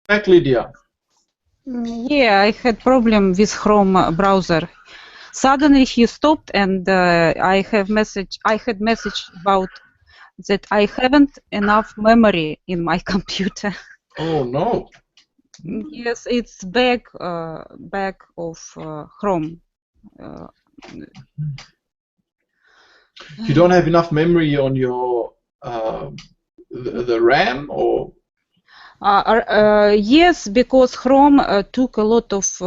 back, Lydia. Yeah, I had problem with Chrome browser. Suddenly he stopped, and I had message about that I haven't enough memory in my computer. Oh no. Yes, it's back of Chrome. You don't have enough memory on your the RAM, or? Yes, because Chrome took a lot of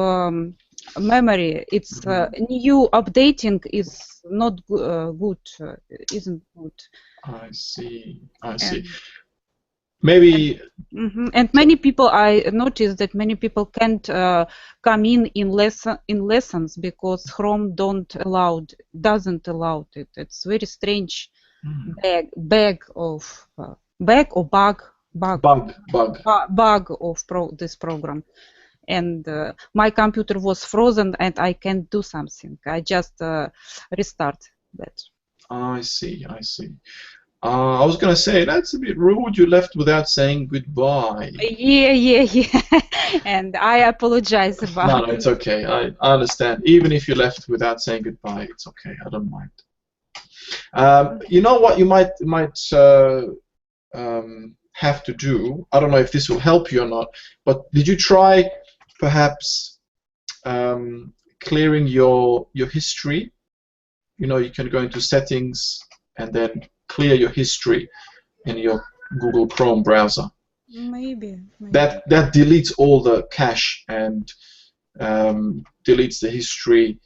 memory. It's new updating is not good, isn't good. I see. I see. Maybe. And many people, I noticed that many people can't come in lessons because Chrome doesn't allow it. It's very strange bug of this program. And my computer was frozen and I can't do something. I just restart that. I see. I see. I was gonna say that's a bit rude. You left without saying goodbye. Yeah. And I apologize about. No, it's okay. I understand. Even if you left without saying goodbye, it's okay. I don't mind. You know what you might have to do. I don't know if this will help you or not. But did you try perhaps clearing your history? You know, you can go into settings and then clear your history in your Google Chrome browser. Maybe. That deletes all the cache and deletes the history.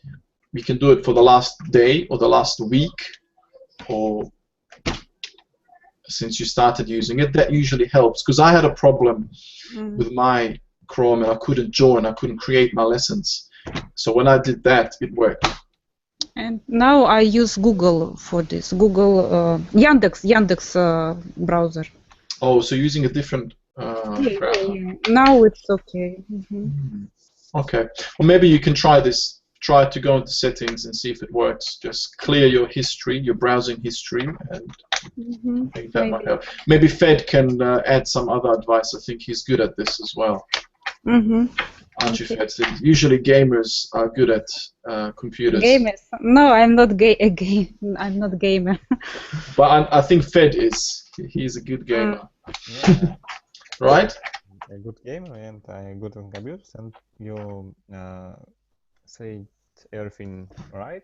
You can do it for the last day or the last week, or since you started using it. That usually helps, because I had a problem with my Chrome and I couldn't join, I couldn't create my lessons. So when I did that, it worked. And now I use Google for this. Google Yandex browser. Oh, so using a different browser. Yeah. Now it's okay. Okay. Well, maybe you can try this. Try to go into settings and see if it works. Just clear your history, your browsing history, and I think that might help. Maybe Fed can add some other advice. I think he's good at this as well. Aren't you, Fed? Usually gamers are good at computers. Gamers? No, I'm not I'm not gamer. But I think Fed is. He's a good gamer. Yeah. Right? A good gamer, and I'm good on computers, and you say everything right.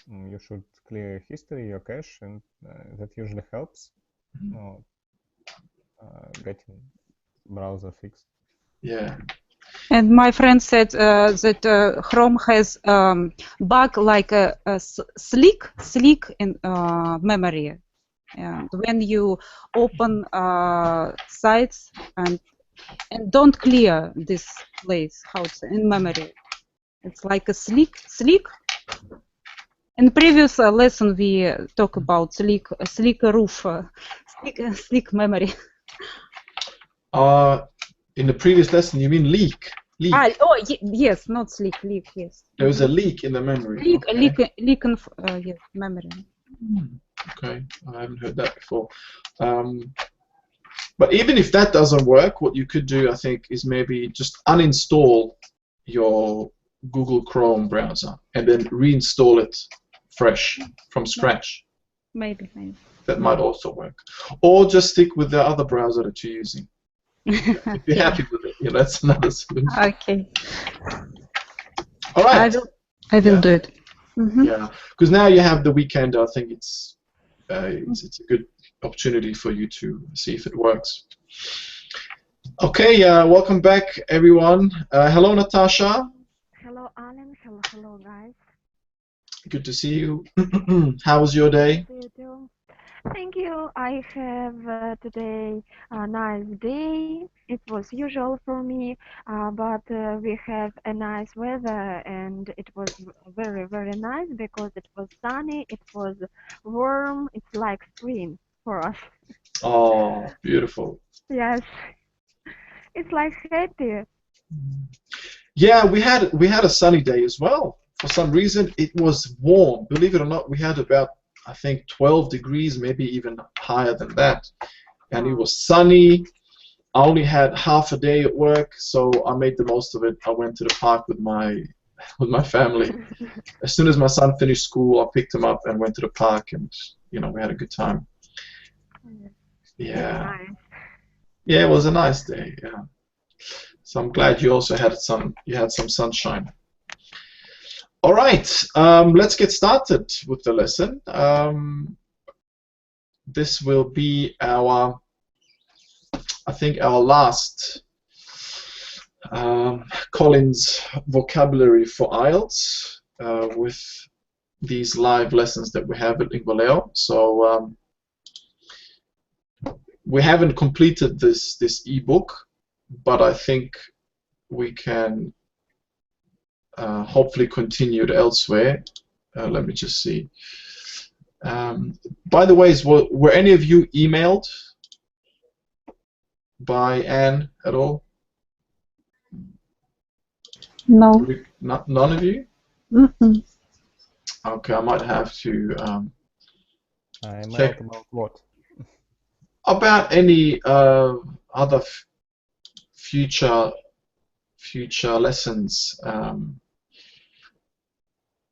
You should clear history, your cache, and that usually helps getting browser fixed. Yeah. And my friend said that Chrome has bug like a slick in memory. And when you open sites and don't clear this place, how it's in memory, it's like a slick. In previous lesson we talk about slick roof, slick memory. In the previous lesson, you mean leak? Yes, not slick, leak. Yes. There was a leak in the memory. Leak in yes, memory. Okay, I haven't heard that before. But even if that doesn't work, what you could do, I think, is maybe just uninstall your Google Chrome browser and then reinstall it fresh from scratch. Maybe. That might also work. Or just stick with the other browser that you're using. If you're happy with it, that's another solution. Okay. All right. I will do it. Yeah, because now you have the weekend. I think it's a good opportunity for you to see if it works. Okay, welcome back, everyone. Hello, Natasha. Hello, Alan. Hello, guys. Good to see you. How was your day? You too. Thank you. I have today a nice day. It was usual for me, but we have a nice weather, and it was very, very nice because it was sunny, it was warm. It's like spring for us. Oh, beautiful. Yes, it's like happy. Yeah, we had a sunny day as well. For some reason, it was warm. Believe it or not, we had about, I think, 12 degrees, maybe even higher than that. And it was sunny. I only had half a day at work, so I made the most of it. I went to the park with my family. As soon as my son finished school, I picked him up and went to the park, and we had a good time. Yeah. Nice. Yeah, it was a nice day. Yeah. So I'm glad you also had some sunshine. All right, let's get started with the lesson. This will be I think our last Collins vocabulary for IELTS with these live lessons that we have at Lingvaleo. So we haven't completed this ebook, but I think we can hopefully continue it elsewhere. Let me just see. By the way, were any of you emailed by Anne at all? No. None of you? Mm-mm. Okay, I might have to Check about what? About any other future lessons.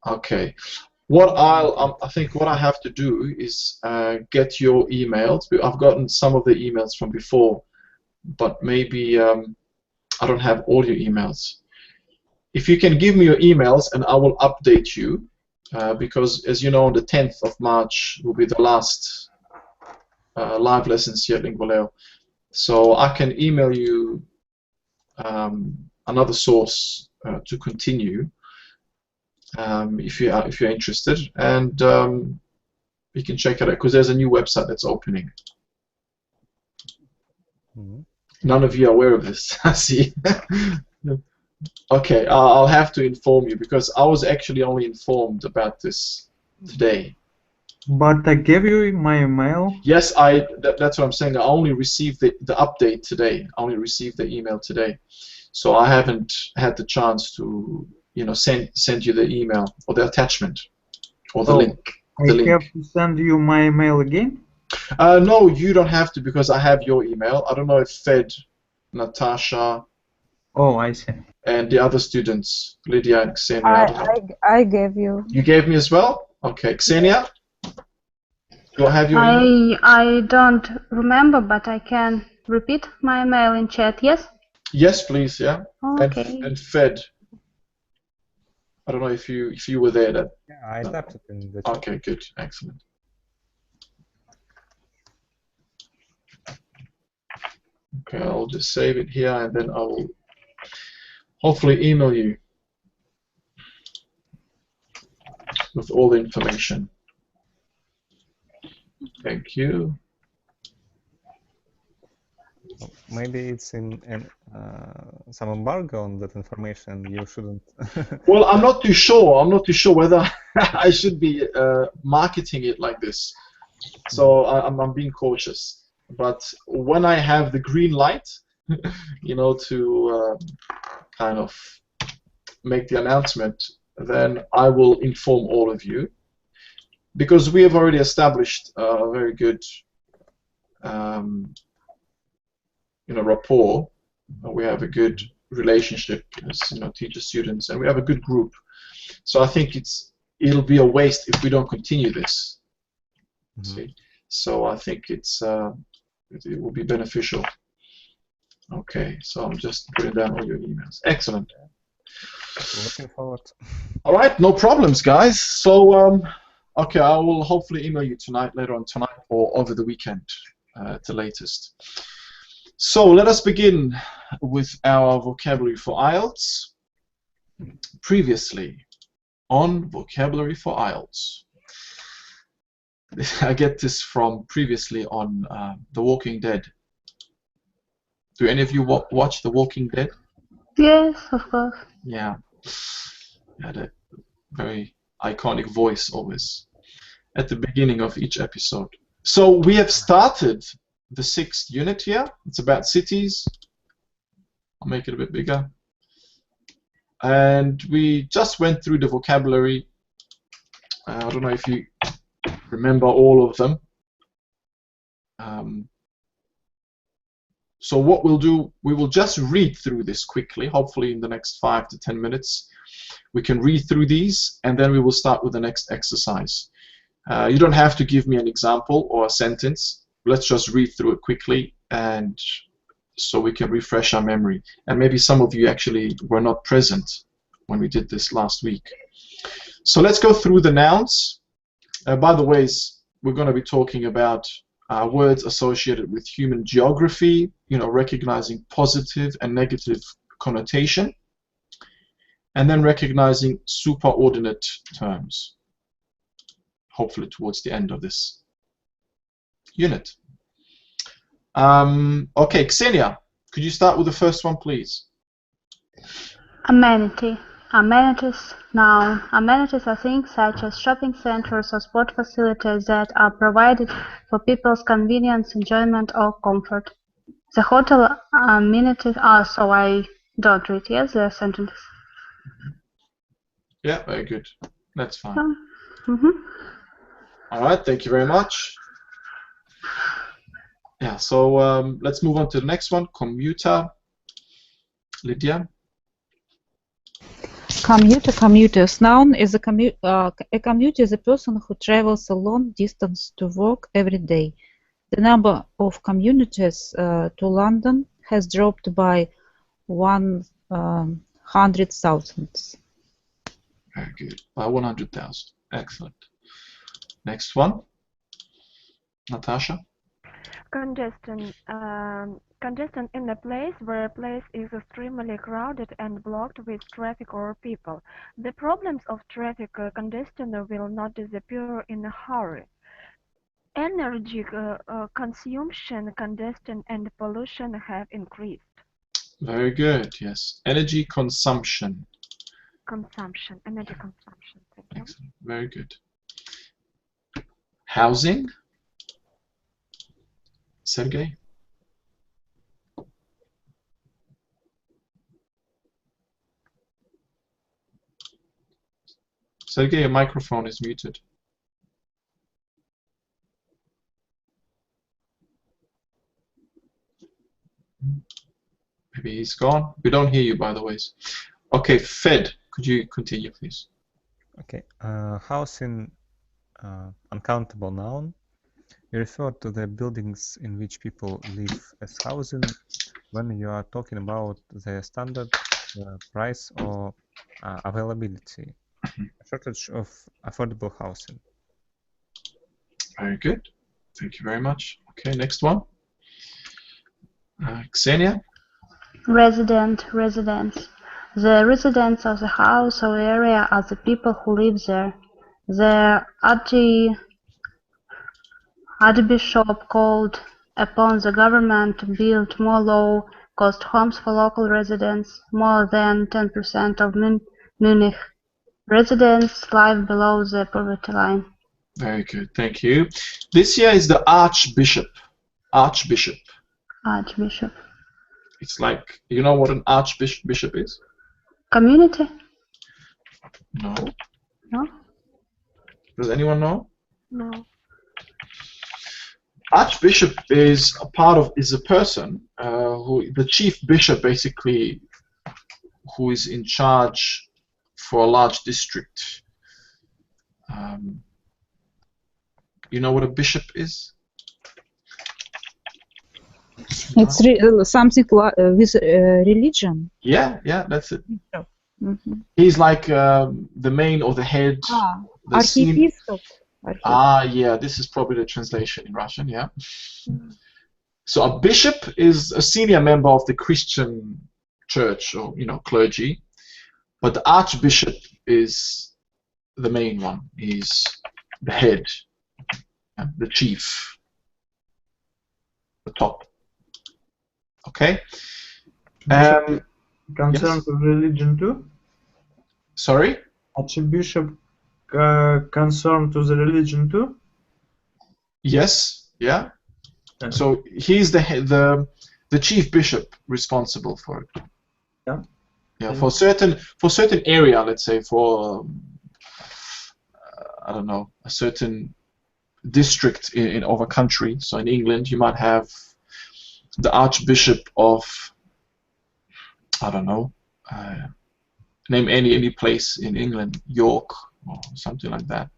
Okay. I think what I have to do is get your emails. I've gotten some of the emails from before, but maybe I don't have all your emails. If you can give me your emails, and I will update you, because as you know, on the 10th of March will be the last live lessons here at Lingvaleo. So I can email you another source to continue. If you're interested, and you can check it out because there's a new website that's opening. Mm-hmm. None of you are aware of this. I see. Okay, I'll have to inform you because I was actually only informed about this today. But I gave you my email. Yes, that's what I'm saying. I only received the update today. I only received the email today, so I haven't had the chance to send you the email or the attachment or the link. I have to send you my email again? No, you don't have to because I have your email. I don't know if Fed, Natasha. Oh, I see. And the other students, Lydia and Xenia. I gave you. You gave me as well? Okay, Xenia. Do I have your email? I don't remember, but I can repeat my email in chat. Yes. Yes, please. Yeah. Okay. And Fed. I don't know if you were there. Yeah, I tapped it in the chat. Okay, good, excellent. Okay, I'll just save it here, and then I'll hopefully email you with all the information. Thank you. Maybe it's in some embargo on that information. You shouldn't. Well, I'm not too sure. I'm not too sure whether I should be marketing it like this. So I'm being cautious. But when I have the green light, to kind of make the announcement, then I will inform all of you. Because we have already established a very good rapport. We have a good relationship as teacher-students, and we have a good group. So I think it'll be a waste if we don't continue this. Mm-hmm. See? So I think it will be beneficial. Okay, so I'm just putting down all your emails. Excellent. Looking forward. All right, no problems, guys. So okay, I will hopefully email you later on tonight, or over the weekend at the latest. So let us begin with our vocabulary for IELTS. Previously on vocabulary for IELTS. I get this from previously on The Walking Dead. Do any of you watch The Walking Dead? Yes, of course. Yeah. He had a very iconic voice always at the beginning of each episode. So we have started the 6th unit here. It's about cities. I'll make it a bit bigger. And we just went through the vocabulary. I don't know if you remember all of them. So what we'll do, we will just read through this quickly, hopefully in the next 5 to 10 minutes. We can read through these, and then we will start with the next exercise. You don't have to give me an example or a sentence. Let's just read through it quickly, and so we can refresh our memory. And maybe some of you actually were not present when we did this last week. So let's go through the nouns. By the way, we're going to be talking about words associated with human geography, recognizing positive and negative connotation, and then recognizing superordinate terms, hopefully towards the end of this unit. Okay, Ksenia, could you start with the first one, please? Amenity. Amenities. Noun. Amenities are things such as shopping centers or sport facilities that are provided for people's convenience, enjoyment, or comfort. The hotel amenities are, so I don't read, yes, the sentences. Yeah, very good. That's fine. All right, thank you very much. Yeah, so let's move on to the next one, commuter. Lydia? Commuters. Noun is a commuter is a person who travels a long distance to work every day. The number of commuters to London has dropped by 100,000. Very good. By 100,000. Excellent. Next one. Natasha? Congestion. Congestion in a place where a place is extremely crowded and blocked with traffic or people. The problems of traffic congestion will not disappear in a hurry. Energy consumption, congestion, and pollution have increased. Very good, yes. Energy consumption. Energy consumption. Thank you. Excellent. Very good. Housing. Sergey? Sergey, your microphone is muted. Maybe he's gone. We don't hear you, by the way. Okay, Fed, could you continue, please? Okay, housing, uncountable noun. You refer to the buildings in which people live as housing when you are talking about the standard price or availability, a shortage of affordable housing. Very good. Thank you very much. Okay, next one. Ksenia? Residents. The residents of the house or area are the people who live there. The Archbishop called upon the government to build more low-cost homes for local residents. More than 10% of Munich residents live below the poverty line. Very good, thank you. This here is the Archbishop. Archbishop. Archbishop. It's like, you know what an Archbishop is? Community? No. No? Does anyone know? No. Archbishop is a person the chief bishop, basically, who is in charge for a large district. You know what a bishop is? It's something with religion. Yeah, that's it. Mm-hmm. He's like the main or the head. The Archiepiscop. Yeah, this is probably the translation in Russian, yeah. So a bishop is a senior member of the Christian church or, clergy, but the archbishop is the main one. He's the head, the chief, the top. Okay? Concerned with religion too? Sorry? Archbishop concerned to the religion too? Yes, yeah. So he's the chief bishop responsible for it. Yeah. Yeah, for certain area, let's say for I don't know, a certain district of a country. So in England, you might have the Archbishop of, I don't know, name any place in England, York or something like that.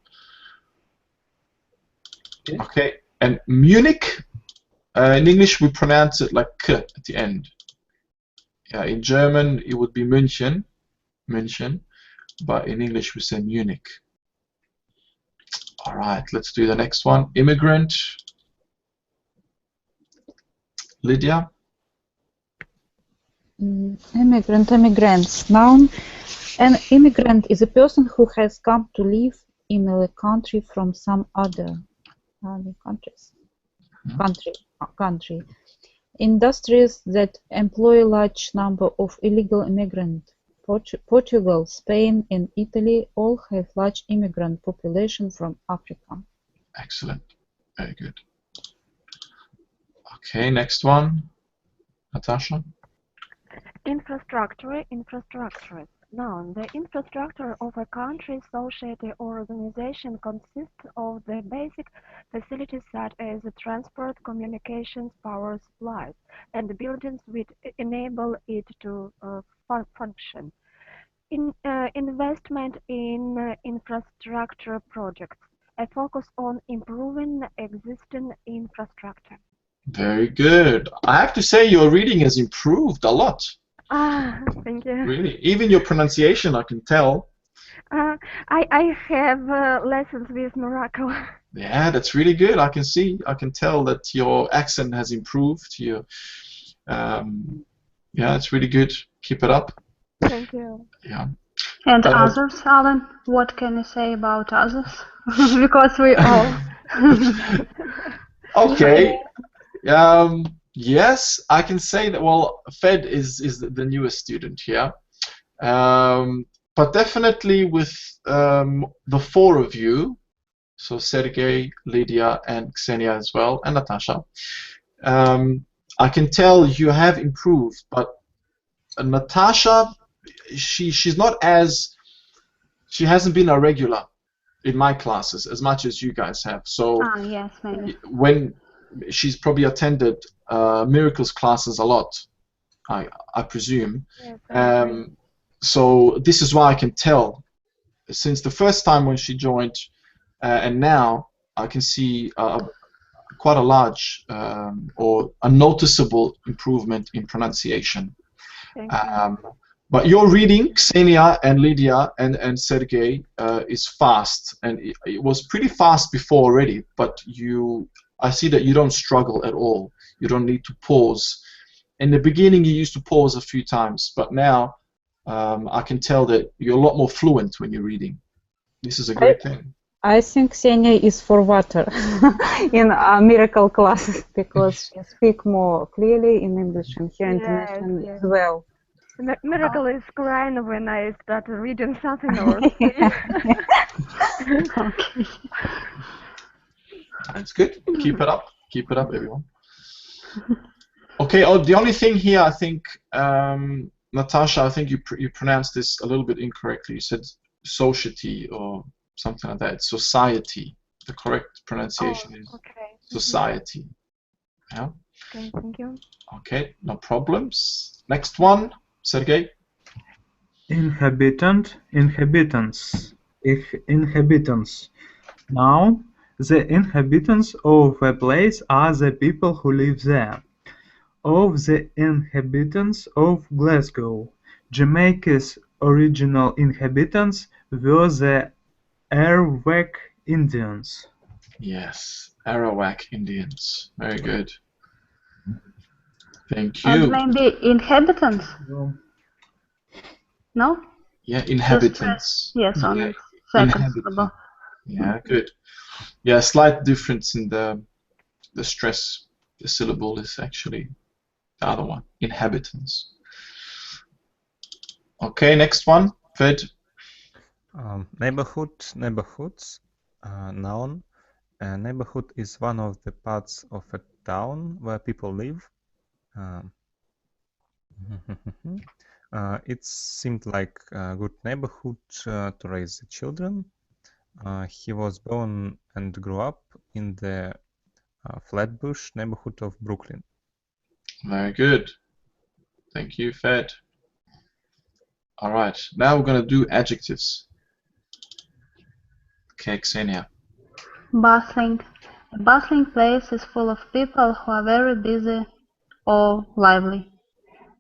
Okay, and Munich, in English we pronounce it like k at the end. In German it would be München, but in English we say Munich. All right, let's do the next one. Immigrant. Lydia. Immigrants. Noun. An immigrant is a person who has come to live in a country from some other country. Industries that employ a large number of illegal immigrants. Portugal, Spain, and Italy all have large immigrant population from Africa. Excellent. Very good. Okay, next one. Natasha. Infrastructure. Noun. The infrastructure of a country, society, or organization consists of the basic facilities such as transport, communications, power supplies, and buildings which enable it to function. Investment in infrastructure projects. A focus on improving existing infrastructure. Very good. I have to say your reading has improved a lot. Thank you. Really, even your pronunciation, I can tell. I have lessons with Morocco. Yeah, that's really good. I can see, I can tell that your accent has improved. Yeah, it's really good. Keep it up. Thank you. Yeah. And others, Alan? What can you say about others? Because we all. Okay. Yes, I can say that. Well, Fed is the newest student here, but definitely with the four of you, so Sergey, Lydia, and Ksenia as well, and Natasha. I can tell you have improved, but Natasha, she hasn't been a regular in my classes as much as you guys have. So yes, maybe. when she's probably attended miracles classes a lot, I presume. Yes, so this is why I can tell, since the first time when she joined, and now I can see quite a large or a noticeable improvement in pronunciation. But your reading, Ksenia and Lydia and Sergey, is fast, and it was pretty fast before already. But I see that you don't struggle at all. You don't need to pause. In the beginning, you used to pause a few times, but now I can tell that you're a lot more fluent when you're reading. This is a great thing. I think Ksenia is for water in miracle classes because she speaks more clearly in English and her intonation as well. Miracle is crying when I start reading something or Okay. That's good. Keep it up. Keep it up, everyone. Okay. The only thing here, I think, Natasha, I think you pronounced this a little bit incorrectly. You said society or something like that. Society. The correct pronunciation is society. Yeah. Okay. Thank you. Okay. No problems. Next one, Sergey. Inhabitants. Now, the inhabitants of a place are the people who live there. Of the inhabitants of Glasgow, Jamaica's original inhabitants were the Arawak Indians. Yes, Arawak Indians. Very good. Thank you. Maybe inhabitants? No? Yeah, inhabitants. Yes, on second syllable. Yeah, good. Yeah, slight difference in the stress. The syllable is actually the other one. Inhabitants. Okay, next one. Fed. Neighborhoods. Noun. A neighborhood is one of the parts of a town where people live. It seemed like a good neighborhood to raise the children. He was born and grew up in the Flatbush neighborhood of Brooklyn. Very good. Thank you, Fed. All right, now we're going to do adjectives. Okay, Xenia. Bustling. A bustling place is full of people who are very busy or lively.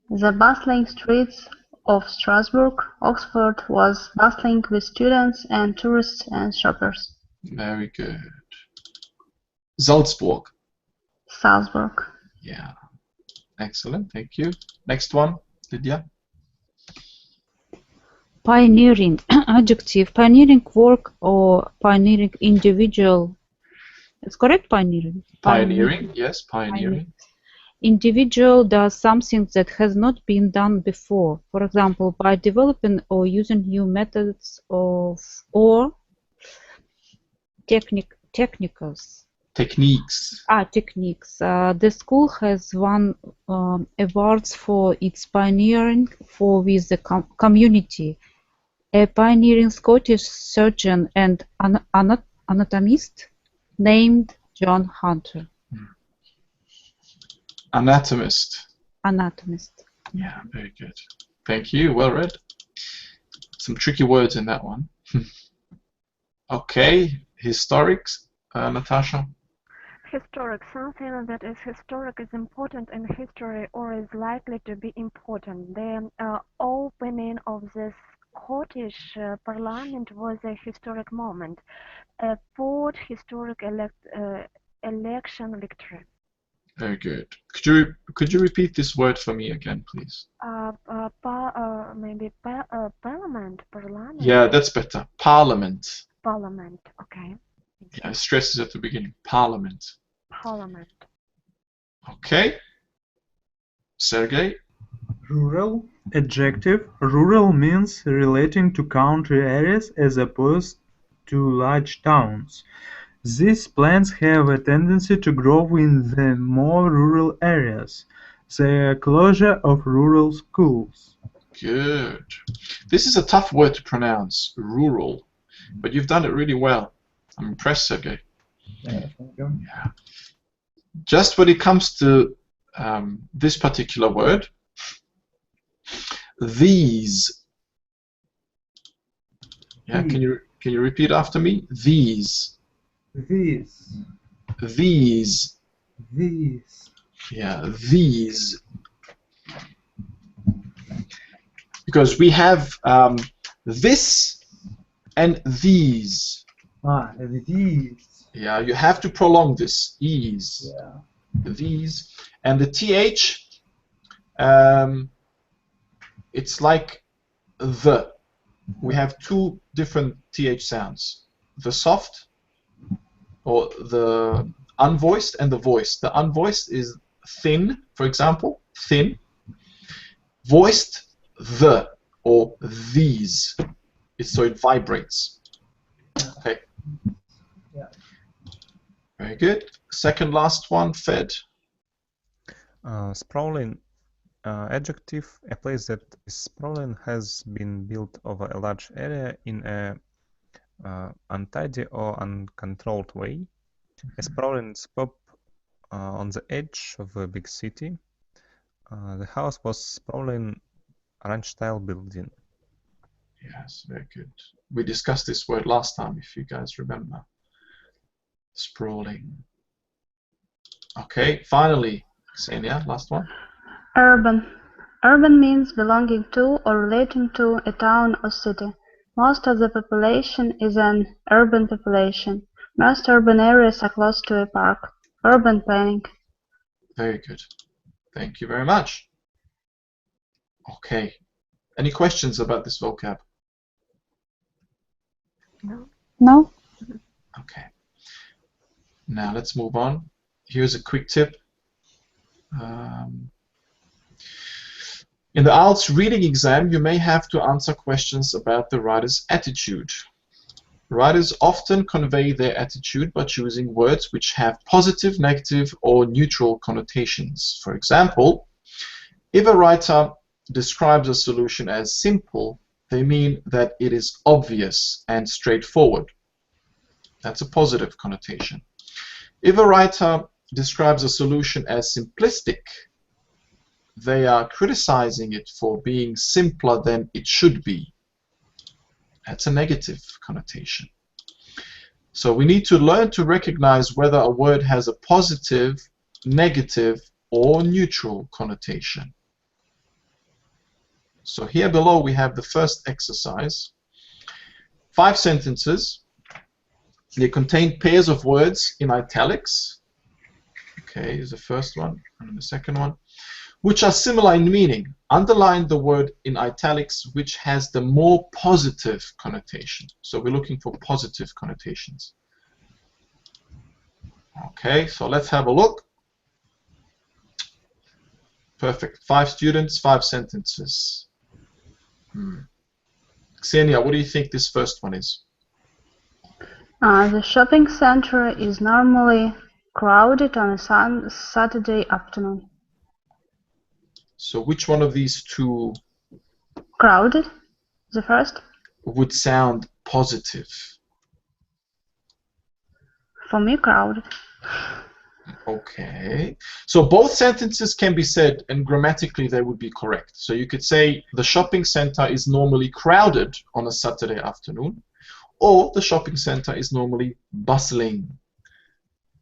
The bustling streets of Strasbourg, Oxford was bustling with students and tourists and shoppers. Very good. Salzburg. Salzburg. Yeah. Excellent. Thank you. Next one, Lydia. Pioneering. Adjective. Pioneering work or pioneering individual. It's correct, pioneering? Pioneering. Yes, pioneering. Individual does something that has not been done before. For example, by developing or using new methods or techniques. Techniques. Techniques. The school has won awards for its pioneering with the community. A pioneering Scottish surgeon and anatomist named John Hunter. Anatomist. Anatomist. Yeah, very good. Thank you. Well read. Some tricky words in that one. Okay. Historics, Natasha. Historic. Something that is historic is important in history or is likely to be important. The opening of the Scottish Parliament was a historic moment. A fourth historic election victory. Very good. Could you repeat this word for me again, please? Maybe parliament. Yeah, that's better. Parliament. Parliament. Okay. Yeah, stresses at the beginning. Parliament. Parliament. Okay. Sergey. Rural. Adjective. Rural means relating to country areas as opposed to large towns. These plants have a tendency to grow in the more rural areas. The closure of rural schools. Good. This is a tough word to pronounce. Rural. But you've done it really well. I'm impressed, Sergey. Yeah, thank you. Yeah. Just when it comes to this particular word, these. Yeah, can you repeat after me? These. These. These. These. Yeah, these. Because we have this and these. These. Yeah, you have to prolong this. Ease. Yeah. These. And the TH, it's like the. We have two different TH sounds. The soft, or the unvoiced, and the voiced. The unvoiced is thin, for example, thin. Voiced, the, or these. So it vibrates. Okay. Yeah. Very good. Second last one, Fed. Sprawling. Adjective. A place that is sprawling has been built over a large area in a untidy or uncontrolled way. A sprawling spot on the edge of a big city. The house was sprawling ranch-style building. Yes, very good. We discussed this word last time, if you guys remember. Sprawling. Okay, finally, Xenia, last one. Urban. Urban means belonging to or relating to a town or city. Most of the population is an urban population. Most urban areas are close to a park. Urban planning. Very good. Thank you very much. Okay. Any questions about this vocab? No. No? Okay. Now let's move on. Here's a quick tip. In the IELTS reading exam, you may have to answer questions about the writer's attitude. Writers often convey their attitude by choosing words which have positive, negative, or neutral connotations. For example, if a writer describes a solution as simple, they mean that it is obvious and straightforward. That's a positive connotation. If a writer describes a solution as simplistic, they are criticizing it for being simpler than it should be. That's a negative connotation. So we need to learn to recognize whether a word has a positive, negative, or neutral connotation. So here below we have the first exercise. 5 sentences. They contain pairs of words in italics. Okay, is the first one, and the second one, which are similar in meaning. Underline the word in italics which has the more positive connotation. So we're looking for positive connotations. Okay, so let's have a look. Perfect. 5 students, 5 sentences. Xenia, what do you think this first one is? The shopping center is normally crowded on a Saturday afternoon. So which one of these two Crowded, the first? would sound positive? For me, crowded. Okay. So both sentences can be said, and grammatically they would be correct. So you could say the shopping center is normally crowded on a Saturday afternoon, or the shopping center is normally bustling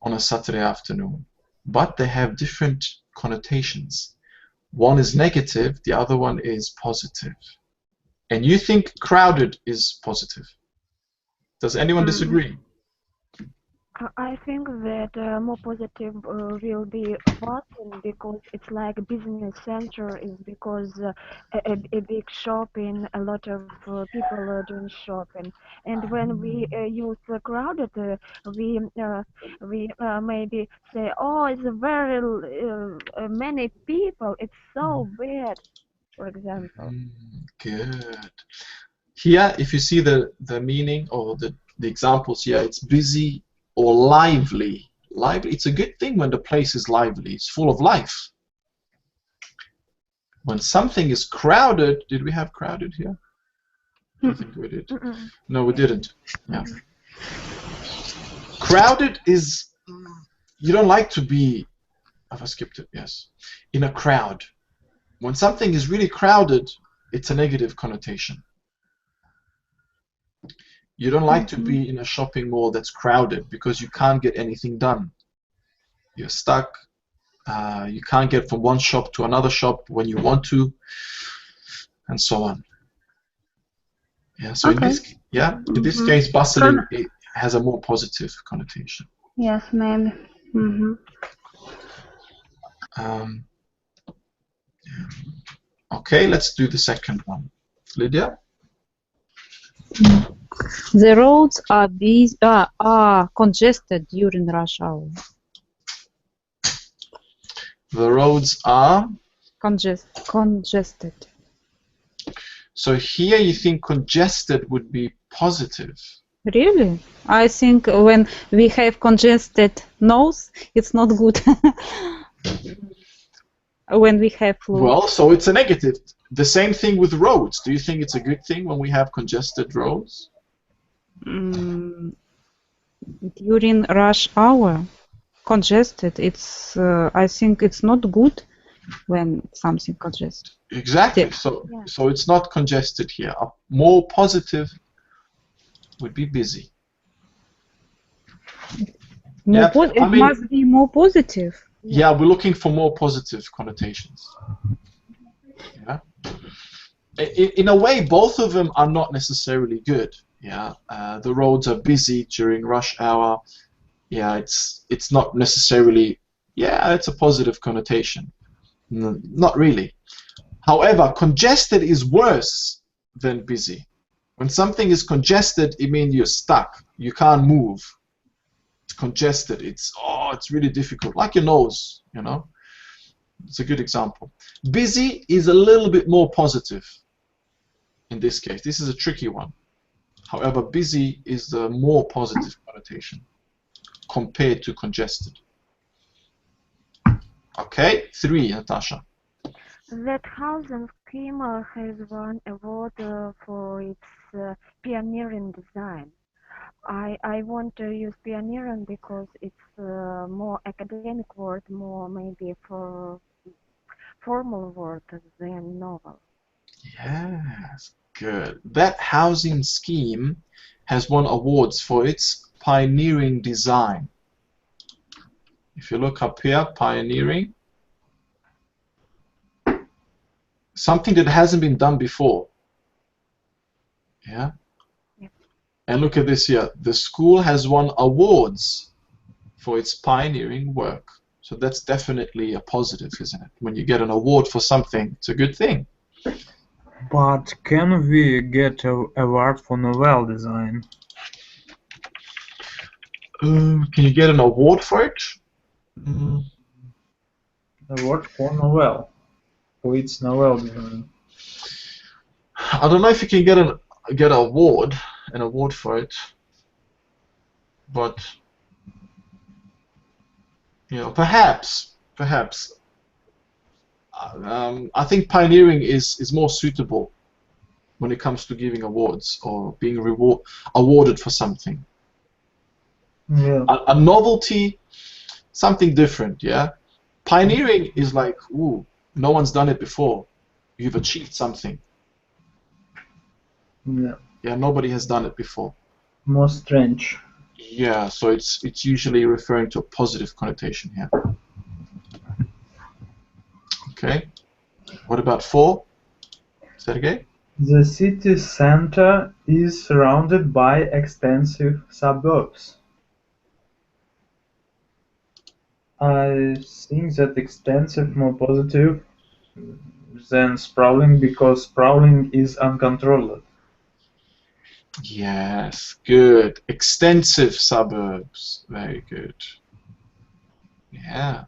on a Saturday afternoon. But they have different connotations. One is negative, the other one is positive. And you think crowded is positive. Does anyone disagree? I think that more positive will be Boston, because it's like business center, is because a big shopping, a lot of people are doing shopping, and when we use crowded, we maybe say, oh, it's very many people, it's so bad, for example. Good. Here, if you see the meaning or the examples here, it's busy or lively. Lively, it's a good thing when the place is lively. It's full of life. When something is crowded, did we have crowded here? I think we did. No, we didn't. Yeah. Crowded is, you don't like to be, have I skipped it? Yes. In a crowd. When something is really crowded, it's a negative connotation. You don't like to be in a shopping mall that's crowded because you can't get anything done. You're stuck. You can't get from one shop to another shop when you want to, and so on. Yeah. So Okay. in this case, bustling it has a more positive connotation. Yes, maybe. Okay, let's do the second one. Lydia? The roads are busy, are congested during rush hour. The roads are Congested. So here you think congested would be positive. Really? I think when we have congested nose, it's not good. When we have flu. Well, so it's a negative. The same thing with roads. Do you think it's a good thing when we have congested roads? During rush hour, congested. It's. I think it's not good when something congested. Exactly. So it's not congested here. A more positive would be busy. It must be more positive. Yeah, we're looking for more positive connotations. Yeah. In a way, both of them are not necessarily good. Yeah. The roads are busy during rush hour. Yeah, it's not necessarily. Yeah, it's a positive connotation. Not really. However, congested is worse than busy. When something is congested, it means you're stuck. You can't move. It's congested. It's really difficult. Like your nose, you know. It's a good example. Busy is a little bit more positive in this case. This is a tricky one. However, busy is the more positive connotation compared to congested. Okay, 3, Natasha. That housing scheme has won award for its pioneering design. I want to use pioneering because it's more academic word, more maybe for formal word than novel. Yes, good. That housing scheme has won awards for its pioneering design. If you look up here, pioneering, something that hasn't been done before. Yeah. Yep. And look at this here. The school has won awards for its pioneering work. So that's definitely a positive, isn't it? When you get an award for something, it's a good thing. But can we get an award for novel design? Can you get an award for it? Award for novel. For its novel design. I don't know if you can get an award for it, but you know, perhaps. I think pioneering is more suitable when it comes to giving awards or being awarded for something. Yeah. A novelty, something different, yeah? Pioneering is like, ooh, no one's done it before. You've achieved something. Yeah. Yeah, nobody has done it before. More strange. Yeah, so it's usually referring to a positive connotation here. Okay. What about 4? Sergey? The city center is surrounded by extensive suburbs. I think that extensive more positive than sprawling because sprawling is uncontrolled. Yes, good. Extensive suburbs. Very good. Yeah.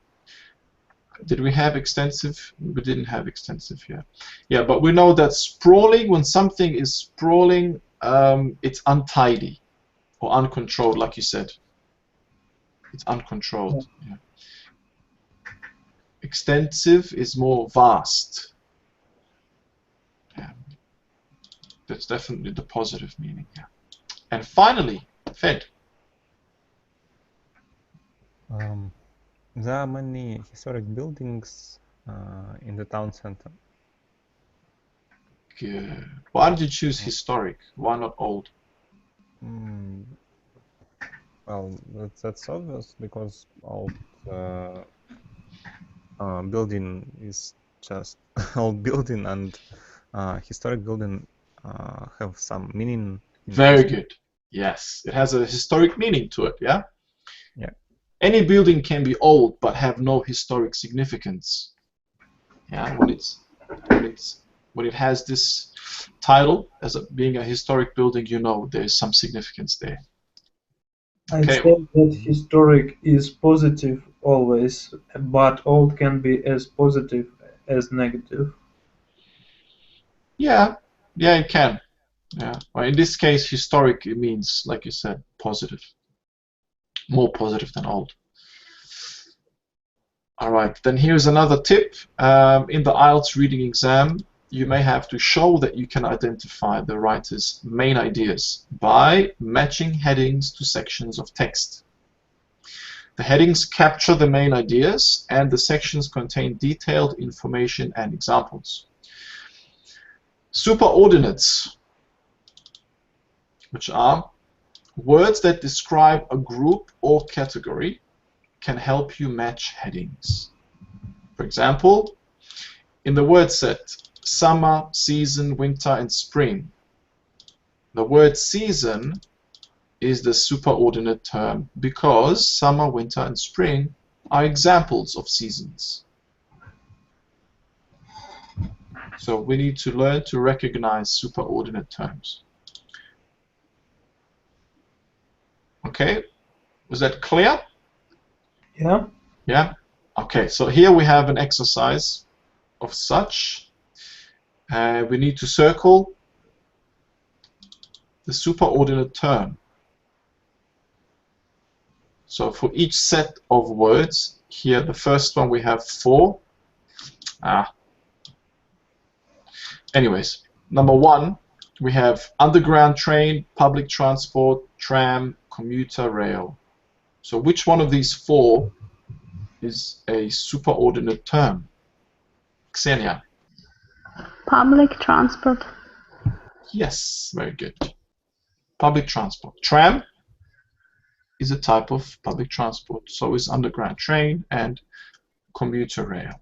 Did we have extensive? We didn't have extensive here. Yeah, but we know that sprawling, when something is sprawling, it's untidy or uncontrolled, like you said. It's uncontrolled. Yeah. Extensive is more vast. Yeah. That's definitely the positive meaning. Yeah. And finally, Fed. There are many historic buildings in the town center. Good. Why did you choose historic? Why not old? Well, that's obvious because old building is just old building, and historic building have some meaning. Very good. Yes, it has a historic meaning to it. Yeah. Yeah. Any building can be old but have no historic significance. Yeah, when it has this title as being a historic building, you know there's some significance there. I'd say that historic is positive always, but old can be as positive as negative. Yeah, it can. Yeah. Well, in this case, historic, it means, like you said, positive. More positive than old. Alright, then here's another tip. In the IELTS reading exam, you may have to show that you can identify the writer's main ideas by matching headings to sections of text. The headings capture the main ideas, and the sections contain detailed information and examples. Superordinates, which are words that describe a group or category, can help you match headings. For example, in the word set summer, season, winter, and spring, the word season is the superordinate term because summer, winter, and spring are examples of seasons. So we need to learn to recognize superordinate terms. Okay, was that clear? Yeah. Yeah? Okay, so here we have an exercise of such. We need to circle the superordinate term. So for each set of words, here the first one we have 4. Anyways, number 1, we have underground train, public transport, tram, commuter rail. So which one of these 4 is a superordinate term? Ksenia. Public transport. Yes, very good. Public transport. Tram is a type of public transport. So is underground train and commuter rail.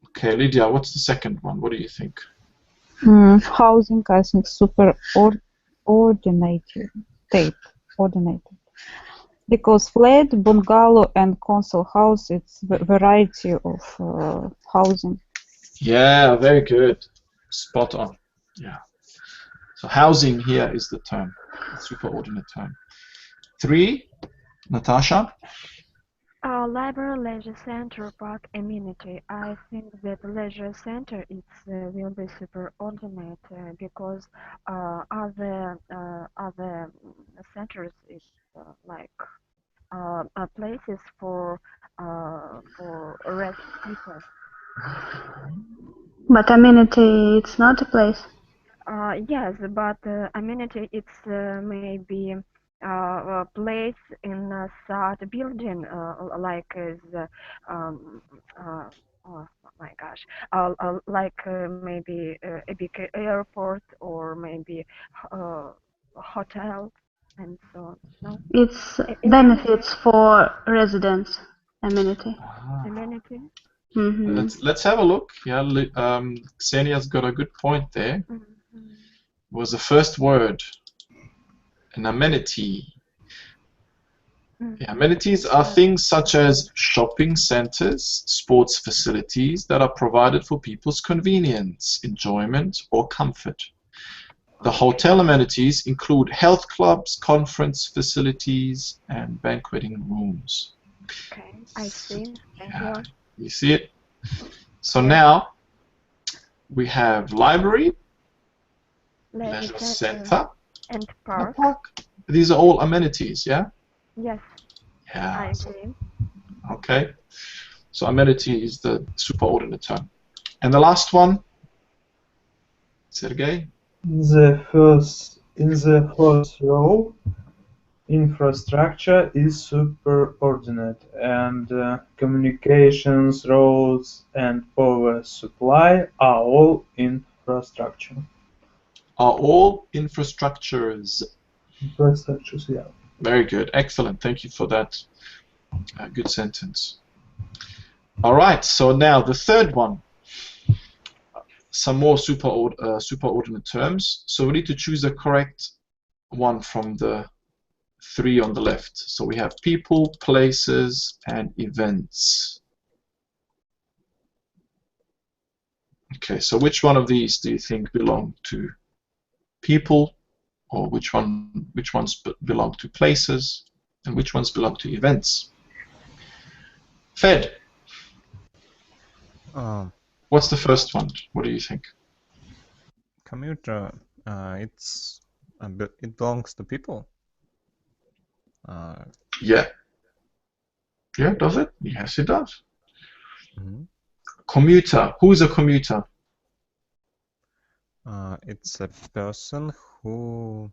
Okay, Lydia, what's the second one? What do you think? Housing, I think, ordinated. Because flat, bungalow, and council house, it's a variety of housing. Yeah, very good. Spot on. Yeah. So housing here is the term, the superordinate term. 3, Natasha. Library, leisure center, park, amenity. I think that leisure center will be superordinate because other centers is like places for rest people. But amenity, it's not a place. Yes, but amenity it's maybe a place inside a building like oh my gosh, like maybe a big airport or maybe a hotel and so on. No, It's benefits for residents. Amenity. amenity. Let's have a look. Yeah, Ksenia's got a good point there. Was the first word an amenity? Yeah, amenities are things such as shopping centers, sports facilities that are provided for people's convenience, enjoyment, or comfort. The hotel amenities include health clubs, conference facilities, and banqueting rooms. Okay, I see. Thank Yeah, you. you see it? So now we have library, leisure center, and park. These are all amenities, yeah? Yes, Yeah. I agree. Okay. So amenity is the superordinate term. And the last one, Sergey? In the first row, infrastructure is superordinate, and communications, roads, and power supply are all infrastructure. Are all infrastructures. Infrastructures, yeah. Very good. Excellent. Thank you for that good sentence. All right. So now the third one. Some more superordinate terms. So we need to choose the correct one from the 3 on the left. So we have people, places, and events. Okay, so which one of these do you think belong to people, or which ones belong to places, and which ones belong to events? Fed. What's the first one? What do you think? Commuter. It belongs to people. Yeah. Yeah, does it? Yes, it does. Mm-hmm. Commuter. Who is a commuter? It's a person who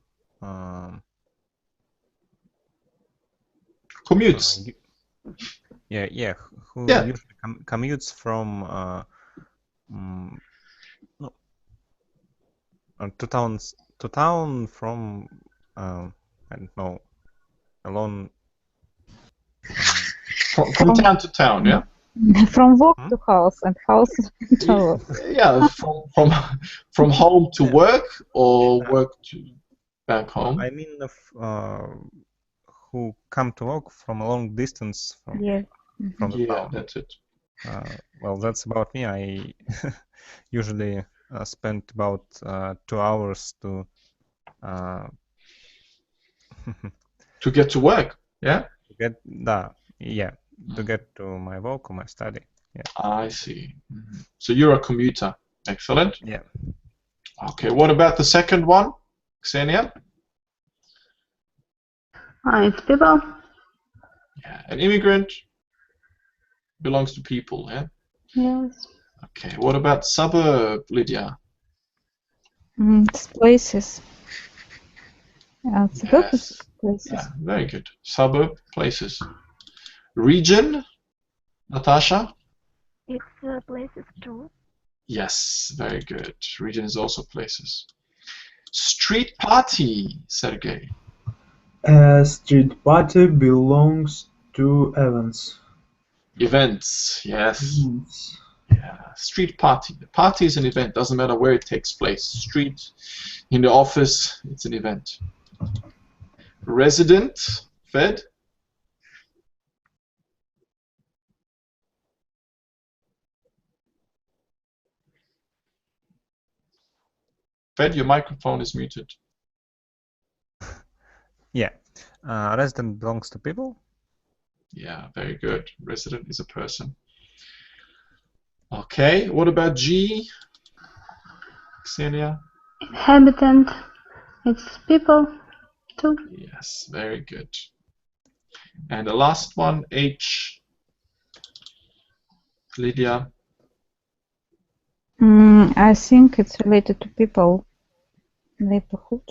commutes. Who usually commutes from to town from I don't know, alone. From town to town, yeah. From work to house and house to work. Yeah, from home to work or work to back home. I mean, who come to work from a long distance from the town. That's it. Well, that's about me. I usually spend about 2 hours to to get to work. Yeah. To get to my work or my study. Yeah. I see. So you're a commuter. Excellent. Yeah. Okay. What about the second one, Ksenia? It's people. Yeah. An immigrant belongs to people. Yeah. Yes. Okay. What about suburb, Lydia? It's places. Yeah, it's good. Places. Yeah, very good. Suburb, places. Region? Natasha? It's places too. Yes, very good. Region is also places. Street party, Sergey. A street party belongs to events. Events, yes. Events. Yeah. Street party. The party is an event, doesn't matter where it takes place. Street, in the office, it's an event. Resident, Fed. Fed, your microphone is muted. Yeah. Resident belongs to people. Yeah, very good. Resident is a person. Okay, what about G? Xenia? Inhabitant, it's people too. Yes, very good. And the last one, H. Lydia? I think it's related to people, neighborhood,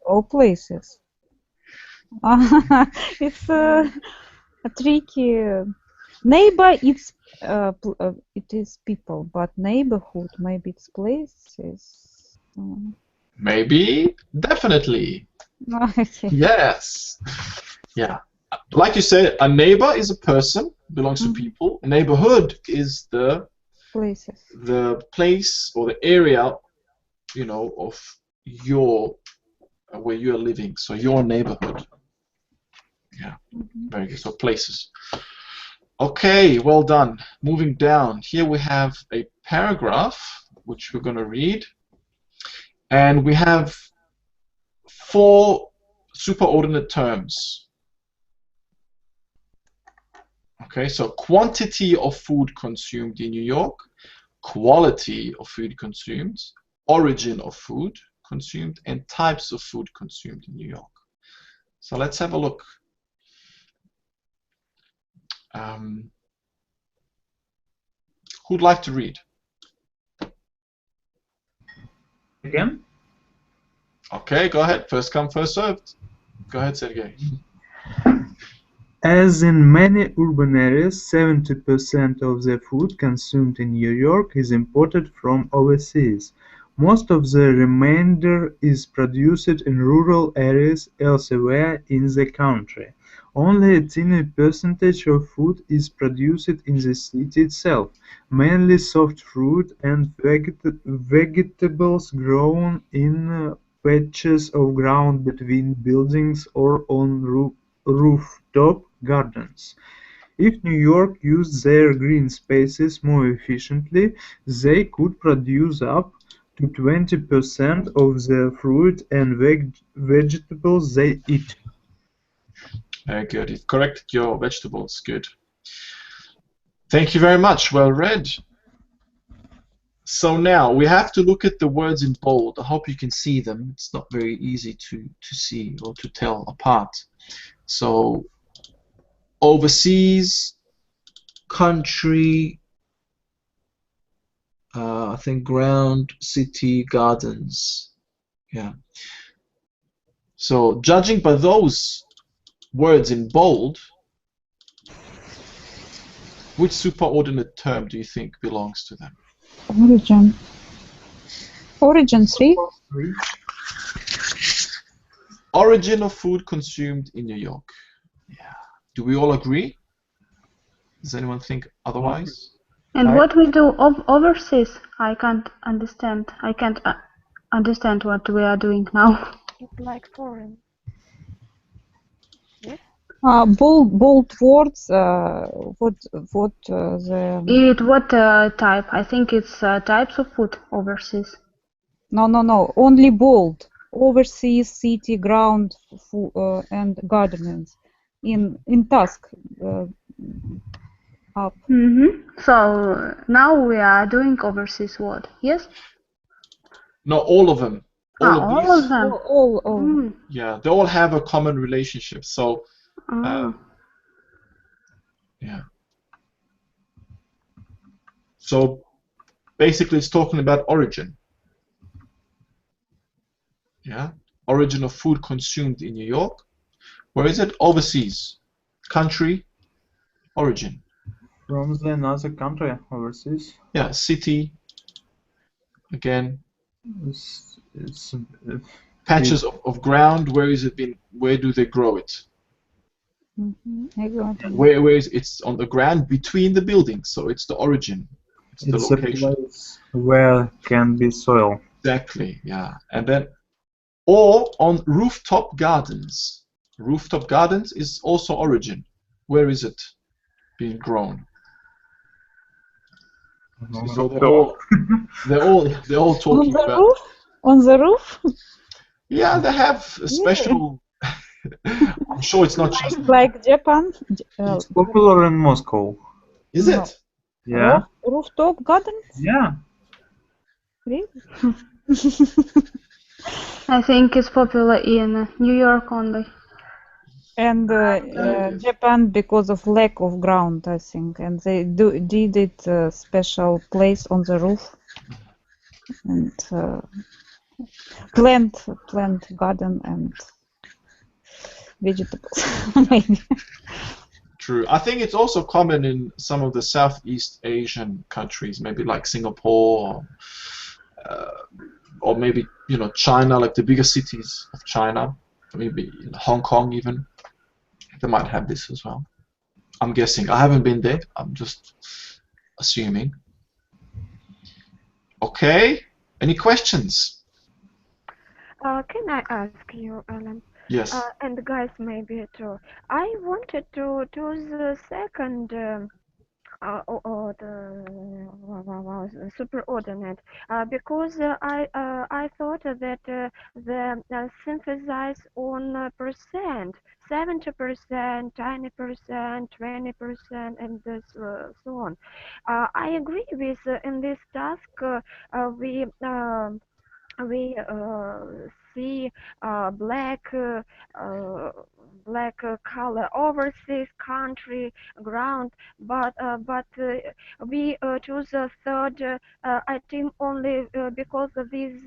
or places. It's a tricky. Neighbor, it is people, but neighborhood, maybe it's places. Maybe, definitely. Okay. Yes. Yeah. Like you said, a neighbor is a person, belongs to people. A neighborhood is the Places. the place or the area, you know, of your where you're living. So your neighborhood. Yeah. Very good. So places. Okay, well done. Moving down, here we have a paragraph which we're going to read, and we have 4 superordinate terms. Okay, so quantity of food consumed in New York, quality of food consumed, origin of food consumed, and types of food consumed in New York. So let's have a look. Who'd like to read? Again? Okay, go ahead. First come, first served. Go ahead, Sergey. As in many urban areas, 70% of the food consumed in New York is imported from overseas. Most of the remainder is produced in rural areas elsewhere in the country. Only a tiny percentage of food is produced in the city itself, mainly soft fruit and vegetables grown in patches of ground between buildings or on rooftop gardens. If New York used their green spaces more efficiently, they could produce up to 20% of the fruit and vegetables they eat. Very good. You've corrected your vegetables. Good. Thank you very much. Well read. So now we have to look at the words in bold. I hope you can see them. It's not very easy to see or to tell apart. So overseas, country, I think ground, city, gardens. Yeah. So judging by those words in bold, which superordinate term do you think belongs to them? Origin. Origin 3. Origin of food consumed in New York. Yeah. Do we all agree? Does anyone think otherwise? And what we do overseas, I can't understand. I can't understand what we are doing now. It's like foreign. Yes. Bold words. What What type? I think it's types of food overseas. No. Only bold. Overseas, city, ground, and gardens. In task. Up. So now we are doing overseas word. Yes. No, all of them. All of them. All. Yeah, they all have a common relationship. So, yeah. So basically, it's talking about origin. Yeah, origin of food consumed in New York. Where is it? Overseas, country, Origin. From the another country overseas. Yeah, city. Again. It's Patches of ground. Where is it been? Where do they grow it? I got it. Where is it's on the ground between the buildings? So it's the origin. It's the location. a place where can be soil. Exactly. Yeah, and then or on rooftop gardens. Rooftop gardens is also origin. Where is it being grown? So they're all talking On the about. roof? On the roof? Yeah, they have a special. I'm sure it's not just. Like Japan? It's popular in Moscow. Is it? Yeah. Rooftop gardens? Yeah. Really? I think it's popular in New York only. And Japan because of lack of ground, I think, and they did it special place on the roof and plant garden and vegetables maybe. True. I think it's also common in some of the Southeast Asian countries, maybe like Singapore, or maybe China, like the bigger cities of China, maybe Hong Kong even. They might have this as well. I'm guessing. I haven't been there. I'm just assuming. Okay. Any questions? Can I ask you, Alan? Yes. And guys, maybe too. I wanted to do the second the superordinate because I thought that the synthesize on percent, 70%, 20%, 20%, and this so on. I agree with in this task we see black color overseas country ground, but we choose a third item only because of these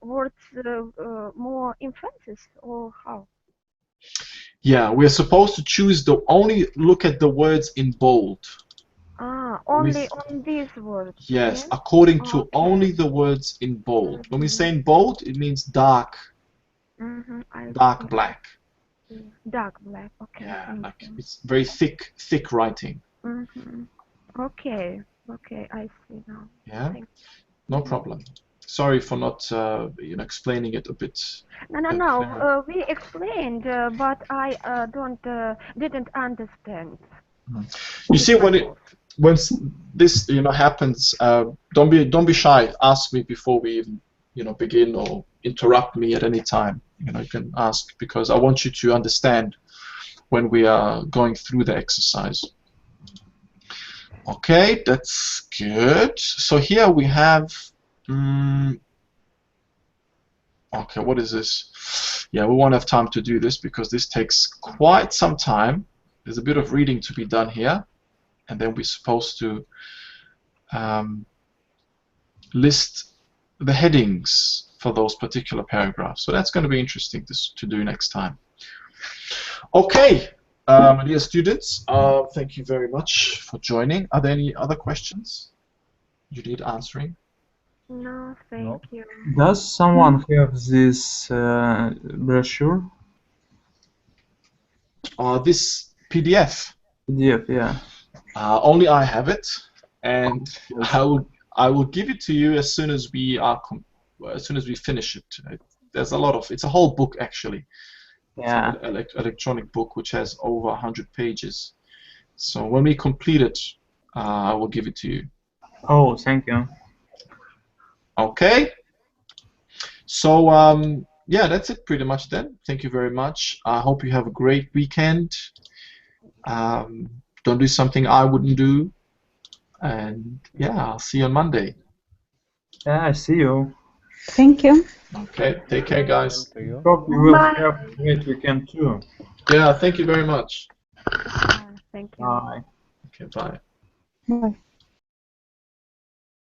words more emphasis, or how? Yeah, we're supposed to choose only look at the words in bold. Only on these words. Yes, yeah? according to only the words in bold. When we say in bold, it means dark, dark black. Dark black. Okay. Yeah, like it's very thick writing. Okay. Okay, I see now. Yeah, no problem. Sorry for not explaining it a bit. No. We explained, but I didn't understand. You see, when this happens, don't be shy. Ask me before we even begin, or interrupt me at any time. You can ask, because I want you to understand when we are going through the exercise. Okay, that's good. So here we have. Okay, what is this? Yeah, we won't have time to do this because this takes quite some time. There's a bit of reading to be done here, and then we're supposed to list the headings for those particular paragraphs. So that's going to be interesting to do next time. Okay, my dear students, thank you very much for joining. Are there any other questions you need answering? No, thank you. Does someone have this brochure? This PDF. PDF, yeah. Only I have it, and I will give it to you as soon as we finish it. There's a lot of. It's a whole book actually. Yeah. It's an electronic book which has over 100 pages. So when we complete it, I will give it to you. Oh, thank you. Okay. So yeah, that's it pretty much then. Thank you very much. I hope you have a great weekend. Don't do something I wouldn't do. And yeah, I'll see you on Monday. Yeah, I see you. Thank you. Okay, take care, guys. Hope you will have a great weekend too. Yeah, thank you very much. Thank you. Bye. Okay, bye. Bye.